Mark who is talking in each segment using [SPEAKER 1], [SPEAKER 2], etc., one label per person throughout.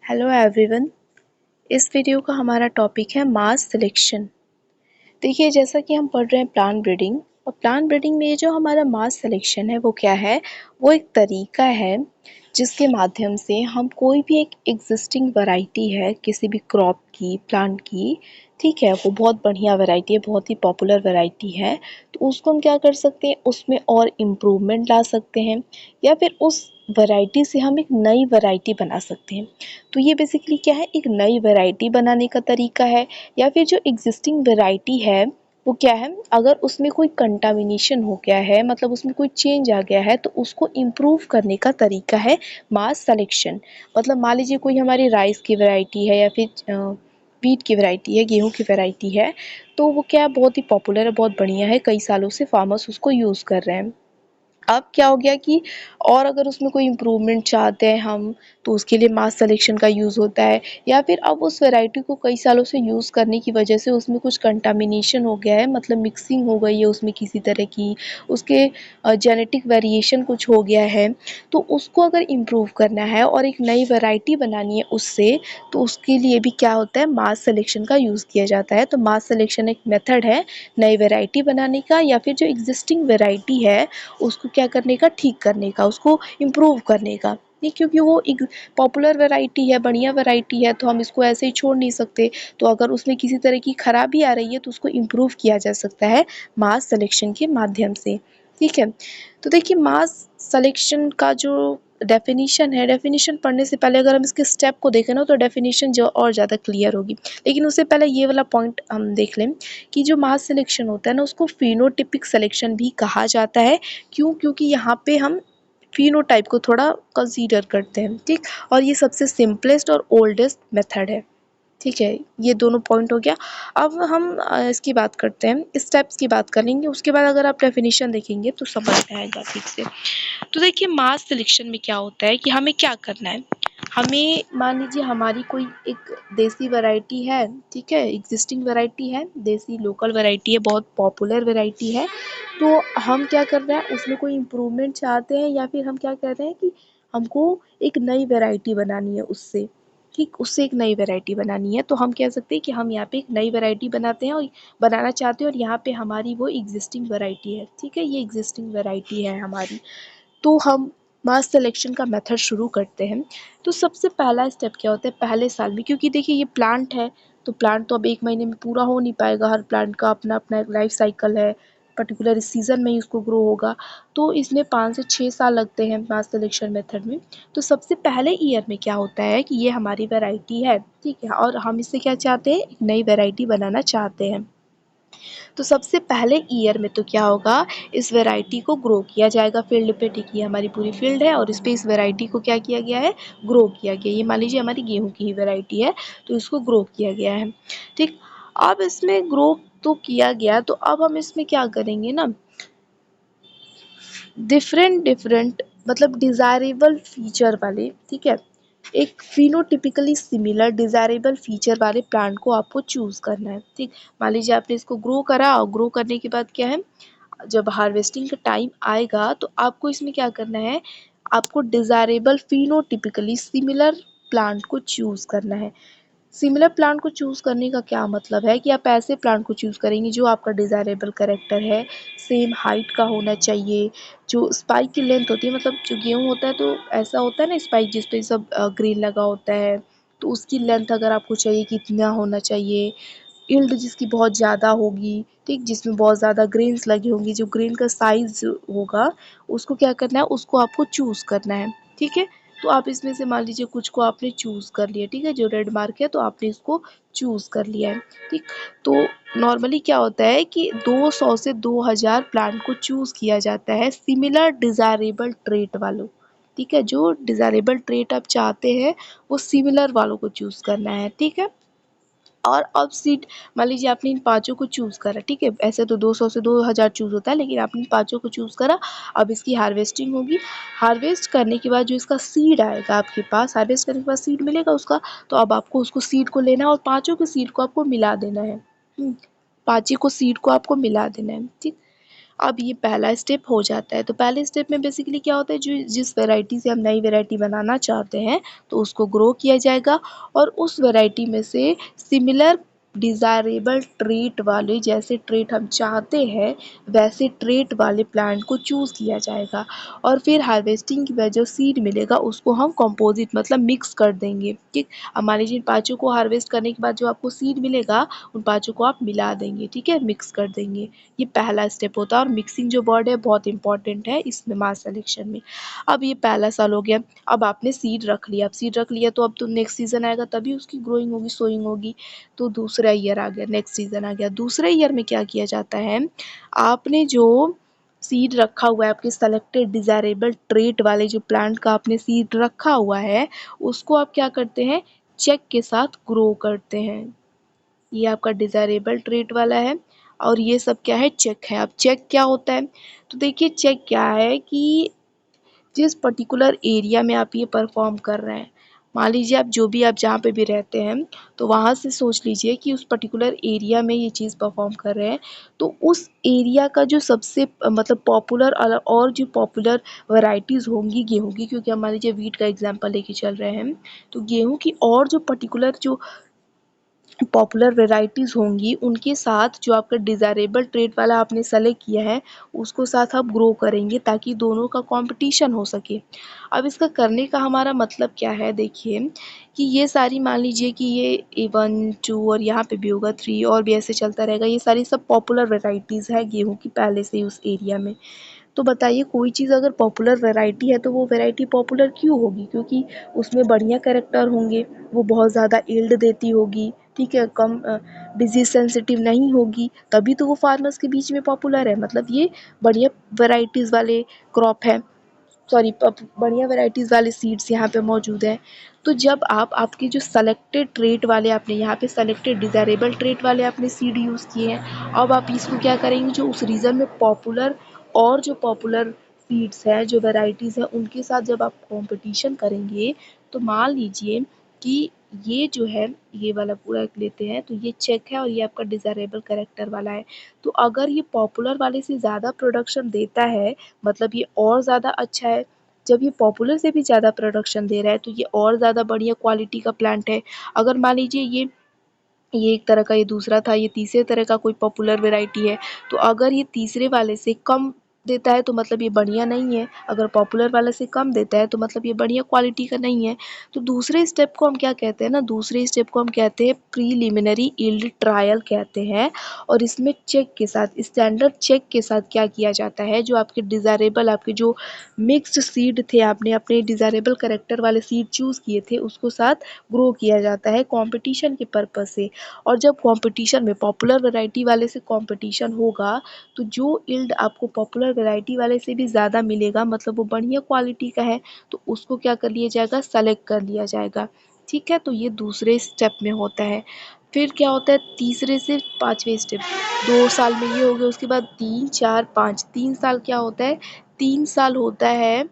[SPEAKER 1] Hello everyone. इस video का हमारा टॉपिक है मास सिलेक्शन। देखिए, जैसा कि हम पढ़ रहे हैं प्लांट ब्रीडिंग, और प्लांट ब्रीडिंग में जो हमारा मास सिलेक्शन है वो क्या है, वो एक तरीका है जिसके माध्यम से हम कोई भी एक एग्जिस्टिंग वैरायटी है किसी भी क्रॉप की, प्लांट की, ठीक है, वो बहुत बढ़िया वैरायटी है, बहुत ही पॉपुलर वैरायटी है, तो उसको हम क्या कर सकते हैं, उसमें और इम्प्रूवमेंट ला सकते हैं, या फिर उस वैरायटी से हम एक नई वैरायटी बना सकते हैं। तो ये बेसिकली क्या है, एक नई वैरायटी बनाने का तरीका है। या फिर जो एग्जिस्टिंग वैरायटी है वो क्या है, अगर उसमें कोई कंटामिनेशन हो गया है, मतलब उसमें कोई चेंज आ गया है, तो उसको इम्प्रूव करने का तरीका है मास सिलेक्शन। मतलब मान लीजिए कोई हमारी राइस की वैरायटी है, या फिर वीट की वैरायटी है, गेहूं की वैरायटी है, तो वो क्या बहुत ही पॉपुलर है, बहुत बढ़िया है, कई सालों से फार्मर्स उसको यूज़ कर रहे हैं। अब क्या हो गया कि और अगर उसमें कोई इम्प्रूवमेंट चाहते हैं हम, तो उसके लिए मास सिलेक्शन का यूज़ होता है। या फिर अब उस वैरायटी को कई सालों से यूज़ करने की वजह से उसमें कुछ कंटामिनेशन हो गया है, मतलब मिक्सिंग हो गई है उसमें किसी तरह की, उसके जेनेटिक वेरिएशन कुछ हो गया है, तो उसको अगर इम्प्रूव करना है और एक नई वैरायटी बनानी है उससे, तो उसके लिए भी क्या होता है, मास सिलेक्शन का यूज़ किया जाता है। तो मास सिलेक्शन एक मेथड है नई वैरायटी बनाने का, या फिर जो एग्जिस्टिंग वैरायटी है उसको क्या करने का, ठीक करने का, उसको इम्प्रूव करने का। ये क्योंकि वो एक पॉपुलर वैरायटी है, बढ़िया वैरायटी है, तो हम इसको ऐसे ही छोड़ नहीं सकते। तो अगर उसमें किसी तरह की खराबी आ रही है तो उसको इम्प्रूव किया जा सकता है मास सिलेक्शन के माध्यम से, ठीक है। तो देखिए, मास सिलेक्शन का जो डेफिनेशन है, डेफिनेशन पढ़ने से पहले अगर हम इसके स्टेप को देखें ना, तो डेफिनेशन जो और ज़्यादा क्लियर होगी। लेकिन उससे पहले ये वाला पॉइंट हम देख लें कि जो मास सिलेक्शन होता है ना, उसको फिनोटिपिक सिलेक्शन भी कहा जाता है। क्यों? क्योंकि यहाँ पे हम फिनोटाइप को थोड़ा कंसीडर करते हैं, ठीक। और ये सबसे सिंपलेस्ट और ओल्डेस्ट मेथड है, ठीक है। ये दोनों पॉइंट हो गया। अब हम इसकी बात करते हैं, स्टेप्स की बात करेंगे, उसके बाद अगर आप डेफिनेशन देखेंगे तो समझ में आएगा ठीक से। तो देखिए, मास सिलेक्शन में क्या होता है कि हमें क्या करना है, हमें मान लीजिए हमारी कोई एक देसी वैरायटी है, ठीक है, एग्जिस्टिंग वैरायटी है, देसी लोकल वैरायटी है, बहुत पॉपुलर वैरायटी है। तो हम क्या कर रहे हैं, उसमें कोई इम्प्रूवमेंट चाहते हैं, या फिर हम क्या कर रहे हैं कि हमको एक नई वैरायटी बनानी है उससे, ठीक, उससे एक नई वैरायटी बनानी है। तो हम कह सकते हैं कि हम यहाँ पे एक नई वैरायटी बनाते हैं और बनाना चाहते हैं, और यहाँ पे हमारी वो एग्जिस्टिंग वैरायटी है, ठीक है, ये एग्जिस्टिंग वैरायटी है हमारी। तो हम मास सिलेक्शन का मेथड शुरू करते हैं। तो सबसे पहला स्टेप क्या होता है पहले साल में, क्योंकि देखिए ये प्लांट है, तो प्लांट तो अब एक महीने में पूरा हो नहीं पाएगा, हर प्लांट का अपना अपना एक लाइफ साइकिल है, पर्टिकुलर इस सीज़न में ही उसको ग्रो होगा। तो इसमें 5 से 6 साल लगते हैं मास सिलेक्शन मेथड में। तो सबसे पहले ईयर में क्या होता है कि ये हमारी वैरायटी है, ठीक है, और हम इससे क्या चाहते हैं, एक नई वैरायटी बनाना चाहते हैं। तो सबसे पहले ईयर में तो क्या होगा, इस वैरायटी को ग्रो किया जाएगा फील्ड पे, ठीक है, हमारी पूरी फील्ड है और इस पे इस वैरायटी को क्या किया गया है, ग्रो किया गया। ये मान लीजिए हमारी गेहूं की ही वैरायटी है, तो इसको ग्रो किया गया है, ठीक। अब इसमें ग्रो तो किया गया, तो अब हम इसमें क्या करेंगे ना, डिफरेंट डिफरेंट मतलब डिज़ायरेबल फीचर वाले, ठीक है, एक फिनोटिपिकली सिमिलर डिज़ायरेबल फीचर वाले प्लांट को आपको चूज़ करना है, ठीक। मान लीजिए आपने इसको ग्रो करा, और ग्रो करने के बाद क्या है, जब हार्वेस्टिंग का टाइम आएगा तो आपको इसमें क्या करना है, आपको डिज़ायरेबल फिनोटिपिकली सिमिलर प्लांट को चूज़ करना है। सिमिलर प्लांट को चूज़ करने का क्या मतलब है कि आप ऐसे प्लांट को चूज़ करेंगे जो आपका डिज़ायरेबल कैरेक्टर है, सेम हाइट का होना चाहिए, जो स्पाइक की लेंथ होती है, मतलब जो गेहूँ होता है तो ऐसा होता है ना स्पाइक जिस पे सब ग्रीन लगा होता है, तो उसकी लेंथ अगर आपको चाहिए कितना होना चाहिए, यील्ड जिसकी बहुत ज़्यादा होगी, ठीक, जिसमें बहुत ज़्यादा ग्रेन्स लगी होंगी, जो ग्रेन का साइज़ होगा उसको क्या करना है, उसको आपको चूज़ करना है, ठीक है। तो आप इसमें से मान लीजिए कुछ को आपने चूज़ कर लिया, ठीक है, जो रेड मार्क है तो आपने इसको चूज़ कर लिया है, ठीक। तो नॉर्मली क्या होता है कि 200 से 2000 प्लांट को चूज़ किया जाता है सिमिलर डिज़ायरेबल ट्रेट वालों, ठीक है, जो डिज़ायरेबल ट्रेट आप चाहते हैं वो सिमिलर वालों को चूज़ करना है, ठीक है। और अब सीट, मान लीजिए आपने इन पाँचों को चूज़ करा, ठीक है, ऐसे तो 200 से 2000 चूज़ होता है, लेकिन आपने इन पाँचों को चूज़ करा। अब इसकी हार्वेस्टिंग होगी, हार्वेस्ट करने के बाद जो इसका सीड आएगा आपके पास, हार्वेस्ट करने के बाद सीड मिलेगा उसका, तो अब आपको उसको सीड को लेना है और पाँचों के सीड को आपको मिला देना है, पाँचों को सीड को आपको मिला देना है, ठीक। अब ये पहला स्टेप हो जाता है। तो पहले स्टेप में बेसिकली क्या होता है, जो जिस वैरायटी से हम नई वैरायटी बनाना चाहते हैं तो उसको ग्रो किया जाएगा और उस वैरायटी में से सिमिलर डिज़ायरेबल ट्रेट वाले, जैसे ट्रेट हम चाहते हैं वैसे ट्रेट वाले प्लांट को चूज़ किया जाएगा और फिर हार्वेस्टिंग के बाद जो सीड मिलेगा उसको हम कंपोजिट मतलब मिक्स कर देंगे। ठीक, अब मान लीजिए इन पाँचों को हार्वेस्ट करने के बाद जो आपको सीड मिलेगा उन पाँचों को आप मिला देंगे, ठीक है, मिक्स कर देंगे। ये पहला स्टेप होता है और मिक्सिंग जो वर्ड है बहुत इंपॉर्टेंट है इसमें मास सिलेक्शन में। अब ये पहला साल हो गया, अब आपने सीड रख लिया, अब सीड रख लिया तो अब तो नेक्स्ट सीजन आएगा तभी उसकी ग्रोइंग होगी, सोइंग होगी। तो दूसरा ईयर आ गया, नेक्स्ट सीजन आ गया। दूसरे ईयर में क्या किया जाता है, आपने जो सीड रखा हुआ है, आपके सेलेक्टेड डिजायरेबल ट्रेट वाले जो प्लांट का आपने सीड रखा हुआ है उसको आप क्या करते हैं, चेक के साथ ग्रो करते हैं। ये आपका डिजायरेबल ट्रेट वाला है और ये सब क्या है, चेक है। अब चेक क्या होता है, तो देखिए चेक क्या है कि जिस पर्टिकुलर एरिया में आप ये परफॉर्म कर रहे हैं, मान लीजिए आप जो भी आप जहाँ पे भी रहते हैं तो वहाँ से सोच लीजिए कि उस पर्टिकुलर एरिया में ये चीज़ परफॉर्म कर रहे हैं तो उस एरिया का जो सबसे मतलब पॉपुलर और जो पॉपुलर वैरायटीज़ होंगी गेहूँ की, क्योंकि हम मान लीजिए वीट का एग्जांपल लेके चल रहे हैं, तो गेहूँ की और जो पर्टिकुलर जो पॉपुलर वैरायटीज़ होंगी उनके साथ जो आपका डिज़ायरेबल ट्रेट वाला आपने सेलेक्ट किया है उसको साथ आप ग्रो करेंगे ताकि दोनों का कंपटीशन हो सके। अब इसका करने का हमारा मतलब क्या है, देखिए कि ये सारी मान लीजिए कि ये 1 2 और यहाँ पे भी होगा 3 और भी ऐसे चलता रहेगा, ये सारी सब पॉपुलर वैरायटीज़ है गेहूँ की पहले से ही उस एरिया में। तो बताइए कोई चीज़ अगर पॉपुलर वैरायटी है तो वो वैरायटी पॉपुलर क्यों होगी, क्योंकि उसमें बढ़िया कैरेक्टर होंगे, वो बहुत ज़्यादा यील्ड देती होगी, ठीक है, कम डिजीज़ सेंसिटिव नहीं होगी, तभी तो वो फार्मर्स के बीच में पॉपुलर है। मतलब ये बढ़िया वैरायटीज़ वाले क्रॉप है, सॉरी बढ़िया वैरायटीज़ वाले सीड्स यहाँ पे मौजूद हैं। तो जब आप आपके जो सेलेक्टेड ट्रेट वाले आपने यहाँ पे सेलेक्टेड डिज़ायरेबल ट्रेट वाले आपने सीड यूज़ किए हैं, अब आप इसको क्या करेंगे, जो उस रीजन में पॉपुलर और जो पॉपुलर सीड्स हैं, जो वैरायटीज़ हैं, उनके साथ जब आप कॉम्पिटिशन करेंगे तो मान लीजिए कि ये जो है ये वाला पूरा एक लेते हैं तो ये चेक है और ये आपका डिज़ायरेबल कैरेक्टर वाला है। तो अगर ये पॉपुलर वाले से ज़्यादा प्रोडक्शन देता है मतलब ये और ज़्यादा अच्छा है। जब ये पॉपुलर से भी ज़्यादा प्रोडक्शन दे रहा है तो ये और ज़्यादा बढ़िया क्वालिटी का प्लांट है। अगर मान लीजिए ये एक तरह का, ये दूसरा था, ये तीसरे तरह का कोई पॉपुलर वैरायटी है, तो अगर ये तीसरे वाले से कम देता है तो मतलब ये बढ़िया नहीं है, अगर पॉपुलर वाले से कम देता है तो मतलब ये बढ़िया क्वालिटी का नहीं है। तो दूसरे स्टेप को हम क्या कहते हैं ना, दूसरे स्टेप को हम कहते हैं प्रीलिमिनरी यील्ड ट्रायल कहते हैं और इसमें चेक के साथ, स्टैंडर्ड चेक के साथ क्या किया जाता है, जो आपके डिज़ायरेबल आपके जो मिक्स्ड सीड थे, आपने अपने डिज़ायरेबल कैरेक्टर वाले सीड चूज़ किए थे उसको साथ ग्रो किया जाता है कॉम्पिटिशन के पर्पज़ से। और जब कॉम्पिटिशन में पॉपुलर वैरायटी वाले से कॉम्पिटिशन होगा तो जो यील्ड आपको पॉपुलर वैरायटी वाले से भी ज़्यादा मिलेगा मतलब वो बढ़िया क्वालिटी का है तो उसको क्या कर लिया जाएगा, सेलेक्ट कर लिया जाएगा। ठीक है, तो ये दूसरे स्टेप में होता है। फिर क्या होता है तीसरे से पाँचवें स्टेप, 2 साल में ये हो गया, उसके बाद 3 4 5 3 साल क्या होता है, 3 साल होता है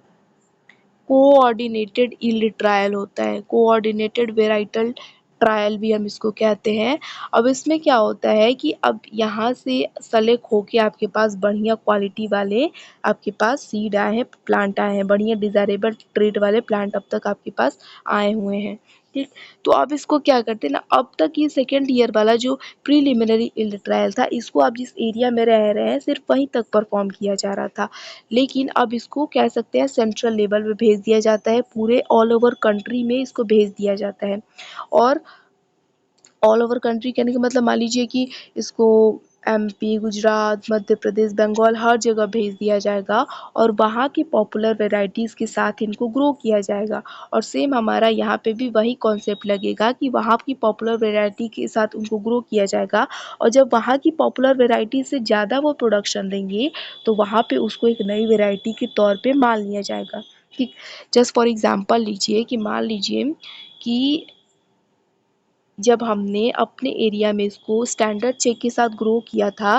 [SPEAKER 1] कोऑर्डिनेटेड यील्ड ट्रायल होता है, कोऑर्डिनेटेड वेराइटल ट्रायल भी हम इसको कहते हैं। अब इसमें क्या होता है कि अब यहाँ से सेलेक्ट होके आपके पास बढ़िया क्वालिटी वाले आपके पास सीड आए हैं, प्लांट आए हैं, बढ़िया डिज़ायरेबल ट्रेट वाले प्लांट अब तक आपके पास आए हुए हैं, ठीक। तो अब इसको क्या करते हैं ना, अब तक ये सेकेंड ईयर वाला जो प्रीलिमिनरी यील्ड ट्रायल था इसको आप जिस एरिया में रह रहे हैं सिर्फ वहीं तक परफॉर्म किया जा रहा था, लेकिन अब इसको कह सकते हैं सेंट्रल लेवल पे भेज दिया जाता है, पूरे ऑल ओवर कंट्री में इसको भेज दिया जाता है। और ऑल ओवर कंट्री कहने का मतलब मान लीजिए कि इसको एमपी, गुजरात, मध्य प्रदेश, बंगाल हर जगह भेज दिया जाएगा और वहाँ की पॉपुलर वैरायटीज़ के साथ इनको ग्रो किया जाएगा। और सेम हमारा यहाँ पे भी वही कॉन्सेप्ट लगेगा कि वहाँ की पॉपुलर वैरायटी के साथ उनको ग्रो किया जाएगा और जब वहाँ की पॉपुलर वैरायटी से ज़्यादा वो प्रोडक्शन देंगे तो वहाँ पे उसको एक नई वैरायटी के तौर पे मान लिया जाएगा, ठीक। जस्ट फॉर एग्जांपल लीजिए कि मान लीजिए कि जब हमने अपने एरिया में इसको स्टैंडर्ड चेक के साथ ग्रो किया था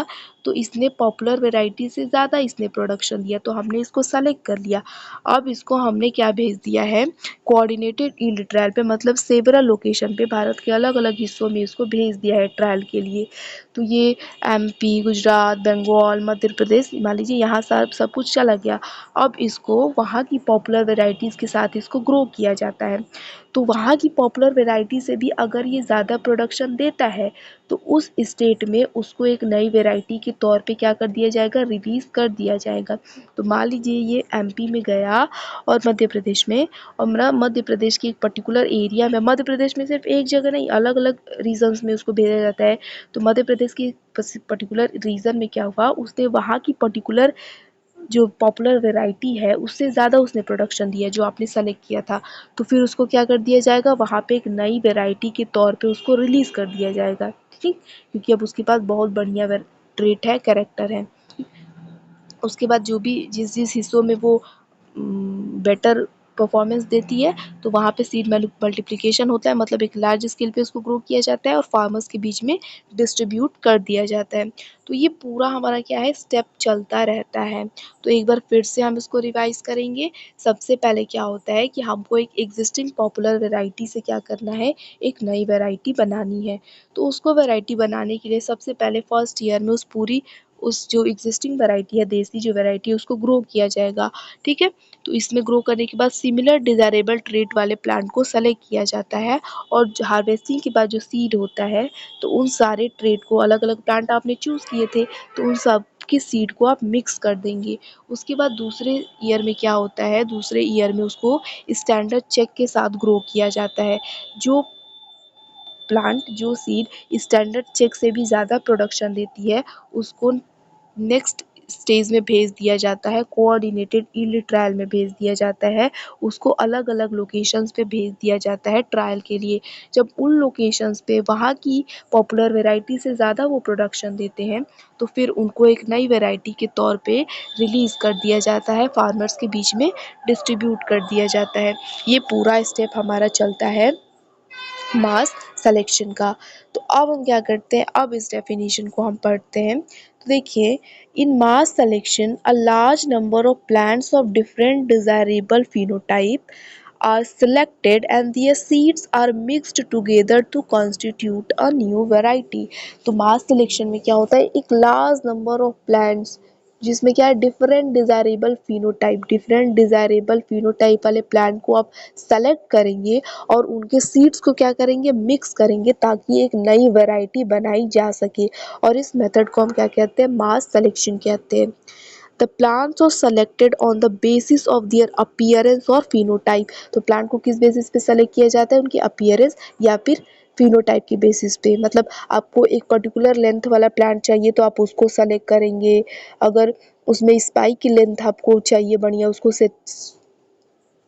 [SPEAKER 1] तो इसने पॉपुलर वेराइटी से ज़्यादा इसने प्रोडक्शन दिया, तो हमने इसको सेलेक्ट कर लिया। अब इसको हमने क्या भेज दिया है, कोऑर्डिनेटेड यील्ड ट्रायल पे, मतलब सेवरल लोकेशन पे भारत के अलग अलग हिस्सों में इसको भेज दिया है ट्रायल के लिए। तो ये एमपी, गुजरात, बंगाल, मध्य प्रदेश, मान लीजिए यहाँ सब कुछ चला गया। अब इसको वहाँ की पॉपुलर वेराइटीज़ के साथ इसको ग्रो किया जाता है। तो वहाँ की पॉपुलर वेराइटी से भी अगर ये ज़्यादा प्रोडक्शन देता है तो उस स्टेट में उसको एक नई वेराइटी के तौर पे क्या कर दिया जाएगा, रिलीज़ कर दिया जाएगा। तो मान लीजिए ये एमपी में गया और मध्य प्रदेश में, और मध्य प्रदेश की एक पर्टिकुलर एरिया में, मध्य प्रदेश में सिर्फ एक जगह नहीं, अलग अलग रीजन्स में उसको भेजा जाता है। तो मध्य प्रदेश की पर्टिकुलर रीजन में क्या हुआ, उसने वहाँ की पर्टिकुलर जो पॉपुलर वैरायटी है उससे ज़्यादा उसने प्रोडक्शन दिया जो आपने सेलेक्ट किया था। तो फिर उसको क्या कर दिया जाएगा, वहाँ पे एक नई वैरायटी के तौर पे उसको रिलीज़ कर दिया जाएगा, ठीक, क्योंकि अब उसके पास बहुत बढ़िया ट्रेट है, कैरेक्टर है। उसके बाद जो भी जिस जिस हिस्सों में वो बेटर परफॉर्मेंस देती है तो वहाँ पे सीड मल्टीप्लिकेशन होता है, मतलब एक लार्ज स्केल पे उसको ग्रो किया जाता है और फार्मर्स के बीच में डिस्ट्रीब्यूट कर दिया जाता है। तो ये पूरा हमारा क्या है, स्टेप चलता रहता है। तो एक बार फिर से हम इसको रिवाइज करेंगे। सबसे पहले क्या होता है कि हमको एक एग्जिस्टिंग पॉपुलर वेराइटी से क्या करना है, एक नई वेराइटी बनानी है। तो उसको वेराइटी बनाने के लिए सबसे पहले फर्स्ट ईयर में उस जो एग्जिस्टिंग वैरायटी है, देसी जो वैरायटी है, उसको ग्रो किया जाएगा, ठीक है। तो इसमें ग्रो करने के बाद सिमिलर डिज़ायरेबल ट्रेट वाले प्लांट को सेलेक्ट किया जाता है और हार्वेस्टिंग के बाद जो सीड होता है तो उन सारे ट्रेट को, अलग अलग प्लांट आपने चूज़ किए थे तो उन सब की सीड को आप मिक्स कर देंगे। उसके बाद दूसरे ईयर में क्या होता है, दूसरे ईयर में उसको स्टैंडर्ड चेक के साथ ग्रो किया जाता है। जो प्लांट, जो सीड स्टैंडर्ड चेक से भी ज़्यादा प्रोडक्शन देती है उसको नेक्स्ट स्टेज में भेज दिया जाता है, कोऑर्डिनेटेड यील्ड ट्रायल में भेज दिया जाता है। उसको अलग अलग लोकेशंस पे भेज दिया जाता है ट्रायल के लिए। जब उन लोकेशंस पे वहाँ की पॉपुलर वैरायटी से ज़्यादा वो प्रोडक्शन देते हैं तो फिर उनको एक नई वैरायटी के तौर पे रिलीज़ कर दिया जाता है, फार्मर्स के बीच में डिस्ट्रीब्यूट कर दिया जाता है। ये पूरा स्टेप हमारा चलता है मास सिलेक्शन का। तो अब हम क्या करते हैं, अब इस डेफिनेशन को हम पढ़ते हैं। तो देखिए, in mass selection a large number of plants of different desirable phenotype are selected and their seeds are mixed together to constitute a new variety। तो मास सिलेक्शन में क्या होता है, एक लार्ज नंबर ऑफ प्लांट्स जिसमें क्या है, different desirable phenotype वाले प्लांट को आप सेलेक्ट करेंगे और उनके सीड्स को क्या करेंगे, मिक्स करेंगे ताकि एक नई वैरायटी बनाई जा सके। और इस मेथड को हम क्या कहते हैं, मास सिलेक्शन कहते हैं। The plants are selected on the basis of their appearance और फिनोटाइप। तो प्लांट को किस बेसिस पे सेलेक्ट किया जाता है, उनकी अपीयरेंस या फिर फिनोटाइप की बेसिस पे। मतलब आपको एक पर्टिकुलर लेंथ वाला प्लांट चाहिए तो आप उसको सेलेक्ट करेंगे। अगर उसमें स्पाइक की लेंथ आपको चाहिए बढ़िया, उसको से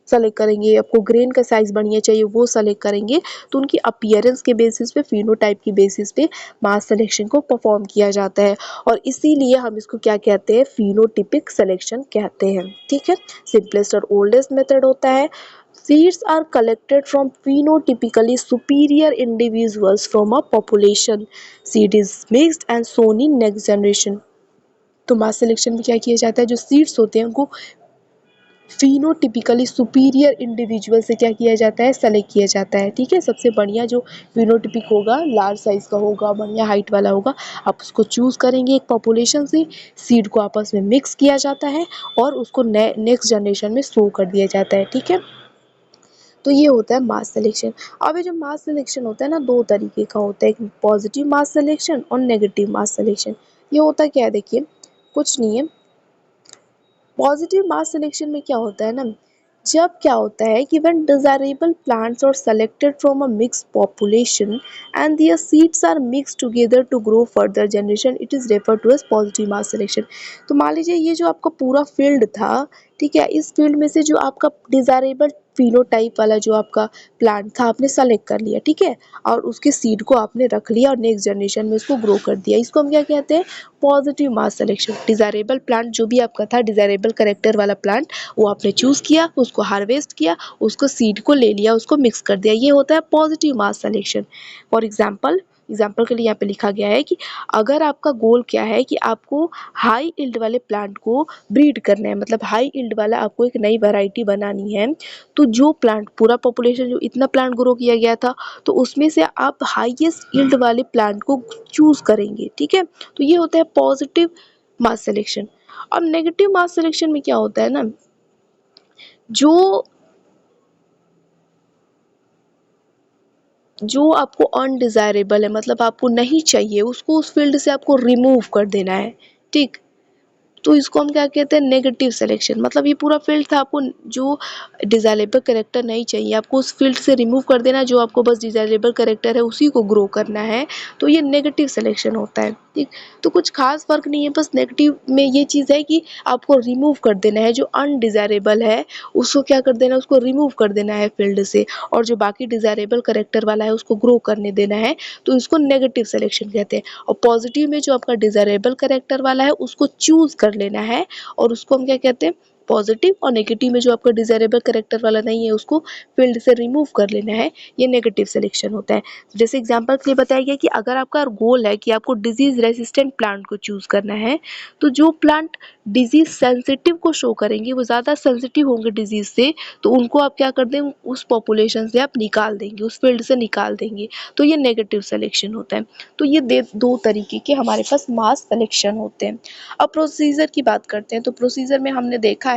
[SPEAKER 1] सेलेक्ट करेंगे। आपको ग्रेन का साइज़ बढ़िया चाहिए, वो सेलेक्ट करेंगे। तो उनकी अपीयरेंस के बेसिस पे, फिनोटाइप की बेसिस पे मास सिलेक्शन को परफॉर्म किया जाता है और इसीलिए हम इसको क्या कहते हैं, फिनोटिपिक सिलेक्शन कहते हैं, ठीक है। सिंपलेस्ट और ओल्डेस्ट मेथड होता है। Seeds are collected from phenotypically superior individuals from a population. Seed is mixed and sown in next generation। तो मास सिलेक्शन में क्या किया जाता है, जो सीड्स होते हैं उनको फिनोटिपिकली सुपीरियर इंडिविजुअल से क्या किया जाता है, सेलेक्ट किया जाता है, ठीक है। सबसे बढ़िया जो फिनोटिपिक होगा, लार्ज साइज का होगा, बढ़िया हाइट वाला होगा, आप उसको चूज़ करेंगे एक पॉपुलेशन से। सीड को आपस में मिक्स किया जाता है और उसको नेक्स्ट जनरेशन में शो कर दिया जाता है, ठीक है। तो ये होता है मास सिलेक्शन। अब ये जो मास सिलेक्शन होता है ना, दो तरीके का होता है, एक पॉजिटिव मास सिलेक्शन और नेगेटिव मास सिलेक्शन। ये होता क्या है, देखिए कुछ नहीं है। पॉजिटिव मास सिलेक्शन में क्या होता है ना, जब क्या होता है कि when desirable plants are selected from a mixed population and their seeds are mixed together to grow further generation, it is referred to as positive mass selection। तो मान लीजिए ये जो आपका पूरा फील्ड था, ठीक है, इस फील्ड में से जो आपका डिजायरेबल फिनोटाइप वाला जो आपका प्लांट था आपने सेलेक्ट कर लिया, ठीक है, और उसके सीड को आपने रख लिया और नेक्स्ट जनरेशन में उसको ग्रो कर दिया। इसको हम क्या कहते हैं, पॉजिटिव मास सिलेक्शन। डिजायरेबल प्लांट जो भी आपका था, डिजायरेबल करेक्टर वाला प्लांट, वो आपने चूज किया, उसको हार्वेस्ट किया, उसको सीड को ले लिया, उसको मिक्स कर दिया, ये होता है positive mass selection. For example example के लिए यहाँ पे लिखा गया है कि अगर आपका गोल क्या है कि आपको हाई यील्ड वाले प्लांट को ब्रीड करना है, मतलब हाई यील्ड वाला आपको एक नई वैरायटी बनानी है, तो जो प्लांट पूरा पॉपुलेशन जो इतना प्लांट ग्रो किया गया था, तो उसमें से आप हाईएस्ट यील्ड वाले प्लांट को चूज करेंगे। ठीक है, तो ये होता है पॉजिटिव मास सिलेक्शन। अब नेगेटिव मास सिलेक्शन में क्या होता है ना, जो जो आपको अनडिजायरेबल है, मतलब आपको नहीं चाहिए, उसको उस फील्ड से आपको रिमूव कर देना है। ठीक, तो इसको हम क्या कहते हैं, नेगेटिव सिलेक्शन। मतलब ये पूरा फील्ड था, आपको जो डिजायरेबल कैरेक्टर नहीं चाहिए आपको उस फील्ड से रिमूव कर देना है, जो आपको बस डिजायरेबल कैरेक्टर है उसी को ग्रो करना है, तो ये नेगेटिव सिलेक्शन होता है। ठीक, तो कुछ खास फर्क नहीं है, बस नेगेटिव में ये चीज़ है कि आपको रिमूव कर देना है, जो अनडिजायरेबल है उसको क्या कर देना है, उसको रिमूव कर देना है फील्ड से, और जो बाकी डिजायरेबल कैरेक्टर वाला है उसको ग्रो करने देना है, तो इसको नेगेटिव सिलेक्शन कहते हैं। और पॉजिटिव में जो आपका डिजायरेबल कैरेक्टर वाला है उसको चूज कर लेना है, और उसको हम क्या कहते हैं, पॉजिटिव। और नेगेटिव में जो आपका डिजायरेबल कैरेक्टर वाला नहीं है उसको फील्ड से रिमूव कर लेना है, ये नेगेटिव सिलेक्शन होता है। जैसे एग्जांपल के लिए बताया गया कि अगर आपका गोल है कि आपको डिजीज रेसिस्टेंट प्लांट को चूज करना है, तो जो प्लांट डिजीज सेंसिटिव को शो करेंगे, वो ज़्यादा सेंसिटिव होंगे डिजीज से, तो उनको आप क्या कर दें, उस पॉपुलेशन से आप निकाल देंगे, उस फील्ड से निकाल देंगे, तो ये नेगेटिव सिलेक्शन होता है। तो ये दो तरीके के हमारे पास मास सिलेक्शन होते हैं। अब प्रोसीजर की बात करते हैं, तो प्रोसीजर में हमने देखा है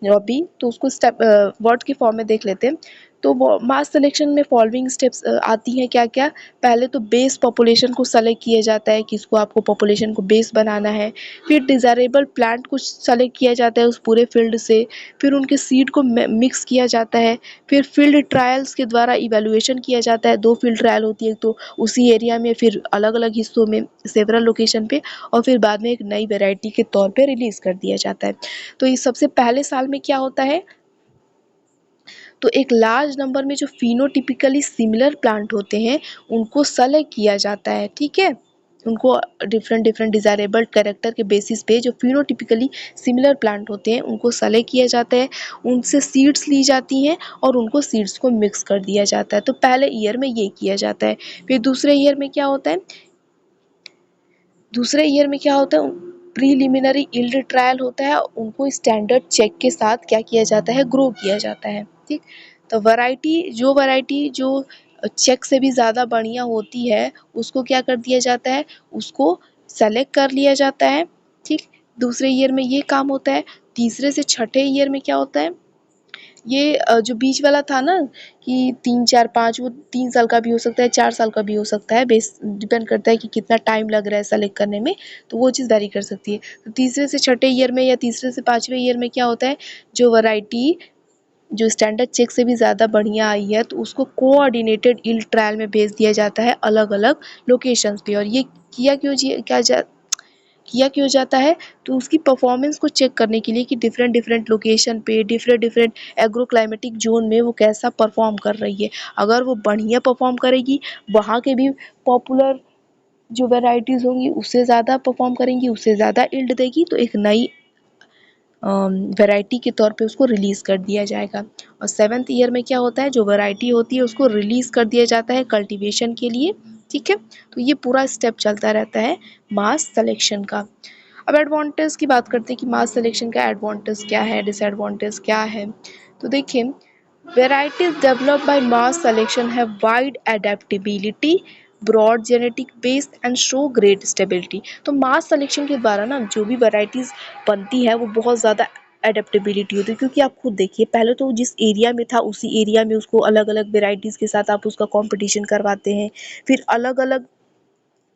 [SPEAKER 1] अभी, तो उसको स्टेप वर्ड की फॉर्म में देख लेते हैं। तो मास सिलेक्शन में फॉलोइंग स्टेप्स आती हैं क्या क्या। पहले तो बेस पॉपुलेशन को सेलेक्ट किया जाता है, किसको आपको पॉपुलेशन को बेस बनाना है। फिर डिजायरेबल प्लांट को सेलेक्ट किया जाता है उस पूरे फील्ड से। फिर उनके सीड को मिक्स किया जाता है। फिर फील्ड ट्रायल्स के द्वारा इवेलुएशन किया जाता है। 2 फील्ड ट्रायल होती है, तो उसी एरिया में फिर अलग अलग हिस्सों में सेवरल लोकेशन पे, और फिर बाद में एक नई वेराइटी के तौर पे रिलीज कर दिया जाता है। तो ये सबसे पहले साल में क्या होता है, तो एक लार्ज नंबर में जो फिनोटिपिकली सिमिलर प्लांट होते हैं उनको सेलेक्ट किया जाता है। ठीक है, उनको डिफरेंट डिफरेंट डिजायरेबल कैरेक्टर के बेसिस पे जो फिनोटिपिकली सिमिलर प्लांट होते हैं उनको सेलेक्ट किया जाता है, उनसे सीड्स ली जाती हैं और उनको सीड्स को मिक्स कर दिया जाता है। तो पहले ईयर में ये किया जाता है। फिर दूसरे ईयर में क्या होता है, दूसरे ईयर में क्या होता है, प्रीलिमिनरी यील्ड ट्रायल होता है, उनको स्टैंडर्ड चेक के साथ क्या किया जाता है, ग्रो किया जाता है। ठीक, तो वैरायटी जो चेक से भी ज़्यादा बढ़िया होती है उसको क्या कर दिया जाता है, उसको सेलेक्ट कर लिया जाता है। ठीक, दूसरे ईयर में ये काम होता है। तीसरे से छठे ईयर में क्या होता है, ये जो बीच वाला था ना कि 3 4 5, वो 3 साल का भी हो सकता है, 4 साल का भी हो सकता है, बेस डिपेंड करता है कि कितना टाइम लग रहा है सेलेक्ट करने में, तो वो चीज़ वेरी कर सकती है। तो तीसरे से छठे ईयर में या तीसरे से पाँचवें ईयर में क्या होता है, जो वैरायटी जो स्टैंडर्ड चेक से भी ज़्यादा बढ़िया आई है तो उसको कोऑर्डिनेटेड यील्ड ट्रायल में भेज दिया जाता है अलग अलग लोकेशंस पे। और ये किया क्यों जाता है, तो उसकी परफॉर्मेंस को चेक करने के लिए कि डिफरेंट डिफरेंट लोकेशन पे different different agro climatic zone में वो कैसा परफॉर्म कर रही है। अगर वो बढ़िया परफॉर्म करेगी, वहाँ के भी पॉपुलर जो वेराइटीज़ होंगी उससे ज़्यादा परफॉर्म करेंगी, उससे ज़्यादा यील्ड देगी, तो एक नई वैरायटी के तौर पे उसको रिलीज़ कर दिया जाएगा। और 7th ईयर में क्या होता है, जो वैरायटी होती है उसको रिलीज़ कर दिया जाता है कल्टीवेशन के लिए। ठीक है, तो ये पूरा स्टेप चलता रहता है मास सिलेक्शन का। अब एडवांटेज की बात करते हैं कि मास सिलेक्शन का एडवांटेज क्या है, डिसएडवांटेज क्या है। तो देखिए, varieties developed by mass selection have wide adaptability, broad genetic base and show great stability. तो मास सिलेक्शन के द्वारा ना जो भी वैरायटीज़ बनती है वो बहुत ज़्यादा एडेप्टेबिलिटी होती है, क्योंकि आप खुद देखिए, पहले तो जिस एरिया में था उसी एरिया में उसको अलग अलग वेराइटीज़ के साथ आप उसका कंपटीशन करवाते हैं, फिर अलग अलग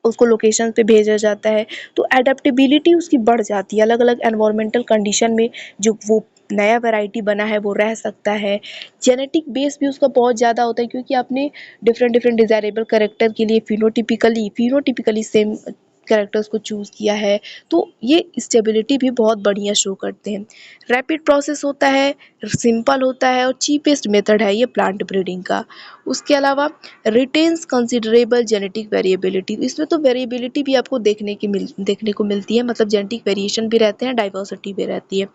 [SPEAKER 1] उसको लोकेशन पे भेजा जाता है, तो एडेप्टेबिलिटी उसकी बढ़ जाती है। अलग अलग एनवायरमेंटल कंडीशन में जो वो नया वैरायटी बना है वो रह सकता है। जेनेटिक बेस भी उसका बहुत ज़्यादा होता है, क्योंकि आपने डिफरेंट डिफरेंट डिज़ायरेबल कैरेक्टर के लिए फिनोटिपिकली सेम कैरेक्टर्स को चूज़ किया है, तो ये स्टेबिलिटी भी बहुत बढ़िया शो करते हैं। रैपिड प्रोसेस होता है, सिंपल होता है और चीपेस्ट मेथड है ये प्लांट ब्रीडिंग का। उसके अलावा रिटेन्स कंसिडरेबल जेनेटिक वेरिएबिलिटी, इसमें तो वेरिएबिलिटी भी आपको देखने को मिलती है, मतलब जेनेटिक वेरिएशन भी रहते हैं, डाइवर्सिटी भी रहती है।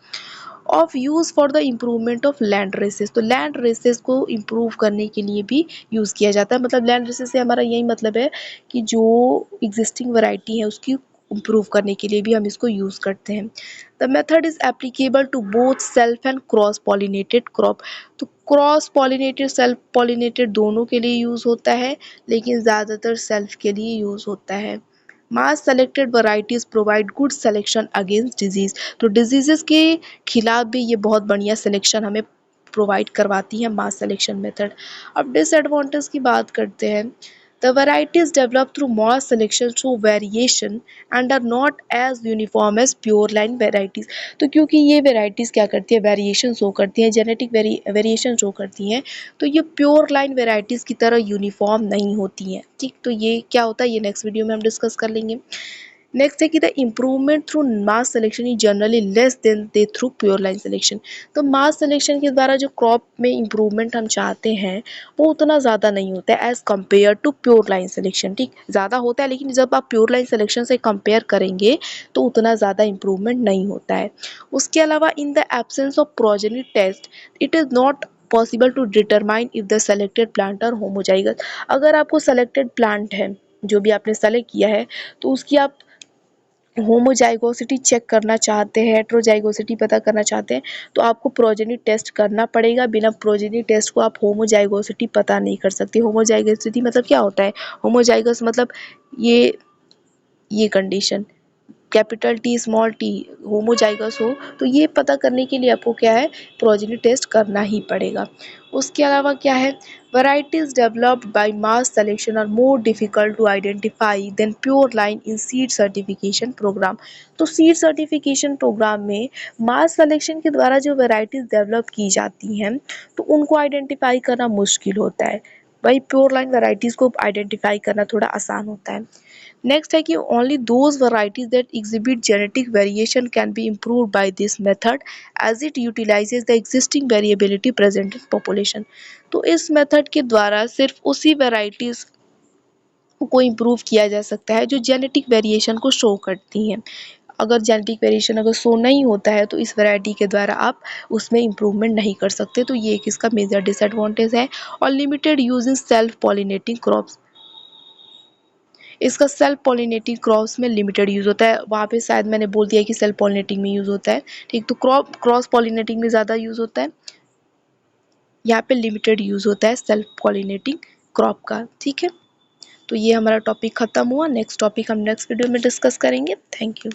[SPEAKER 1] Of use for the improvement of land races. तो लैंड रेसेस को इम्प्रूव करने के लिए भी यूज़ किया जाता है। मतलब लैंड रेसेस से हमारा यही मतलब है कि जो एग्जिस्टिंग वैरायटी है उसकी इम्प्रूव करने के लिए भी हम इसको यूज़ करते हैं। The method is applicable to both self and cross pollinated crop. तो क्रॉस पॉलिनेटेड सेल्फ पॉलिनेटेड दोनों के लिए यूज़ होता है, लेकिन ज़्यादातर सेल्फ के लिए यूज़ होता है। Mass selected varieties provide good selection against disease. तो डिजीजेस के खिलाफ भी ये बहुत बढ़िया सिलेक्शन हमें प्रोवाइड करवाती है मास सिलेक्शन मेथड। अब डिसएडवांटेज की बात करते हैं। The varieties develop through mass selection show variation and are not as uniform as pure line varieties. तो क्योंकि ये वेराइटीज क्या करती है, वेरिएशन शो करती हैं, जेनेटिक वेरिएशन शो करती हैं, तो ये प्योर लाइन वेराइटीज की तरह यूनिफॉर्म नहीं होती हैं। ठीक, तो ये क्या होता है ये नेक्स्ट वीडियो में हम डिस्कस कर लेंगे। नेक्स्ट है कि the improvement through mass selection is generally less than they through pure line selection. तो मास सिलेक्शन के द्वारा जो क्रॉप में इम्प्रूवमेंट हम चाहते हैं वो उतना ज़्यादा नहीं होता है as compare to pure line selection. ठीक, ज़्यादा होता है, लेकिन जब आप प्योर लाइन सिलेक्शन से कंपेयर करेंगे तो उतना ज़्यादा इम्प्रूवमेंट नहीं होता है। उसके अलावा in the absence of progeny test it is not possible to determine if the selected plant are homozygous. अगर आपको सेलेक्टेड प्लांट है, जो भी आपने सेलेक्ट किया है, तो उसकी आप होमोजाइगोसिटी चेक करना चाहते हैं, हेट्रोजाइगोसिटी पता करना चाहते हैं, तो आपको प्रोजेनी टेस्ट करना पड़ेगा। बिना प्रोजेनी टेस्ट को आप होमोजाइगोसिटी पता नहीं कर सकते। होमोजाइगोसिटी मतलब क्या होता है, होमोजाइगस मतलब ये condition capital T small T homozygous हो, तो ये पता करने के लिए आपको क्या है, प्रोजेनी टेस्ट करना ही पड़ेगा। उसके अलावा क्या है, varieties developed by mass selection are more difficult to identify than pure line in seed certification program. तो सीड सर्टिफिकेशन प्रोग्राम में मास सिलेक्शन के द्वारा जो वैराइटीज डेवलप की जाती हैं तो उनको आइडेंटिफाई करना मुश्किल होता है। वही प्योर लाइन वैराइटीज़ को आइडेंटिफाई करना थोड़ा आसान होता है। नेक्स्ट है कि only those varieties that exhibit genetic variation can be improved by this method as it utilizes the existing variability present in population. तो इस मेथड के द्वारा सिर्फ उसी वेराइटीज को इम्प्रूव किया जा सकता है जो जेनेटिक वेरिएशन को शो करती हैं। अगर जेनेटिक वेरिएशन अगर शो नहीं होता है तो इस वैरायटी के द्वारा आप उसमें इम्प्रूवमेंट नहीं कर सकते। तो ये एक इसका मेजर डिसएडवांटेज है। और limited use in self pollinating crops, इसका सेल्फ पॉलिनेटिंग क्रॉप्स में लिमिटेड यूज़ होता है। वहाँ पे शायद मैंने बोल दिया कि सेल्फ पॉलिनेटिंग में यूज़ होता है। ठीक, तो क्रॉस पॉलिनेटिंग में ज़्यादा यूज़ होता है, यहाँ पे लिमिटेड यूज़ होता है सेल्फ पॉलिनेटिंग क्रॉप का। ठीक है, तो ये हमारा टॉपिक ख़त्म हुआ। नेक्स्ट टॉपिक हम नेक्स्ट वीडियो में डिस्कस करेंगे। Thank you.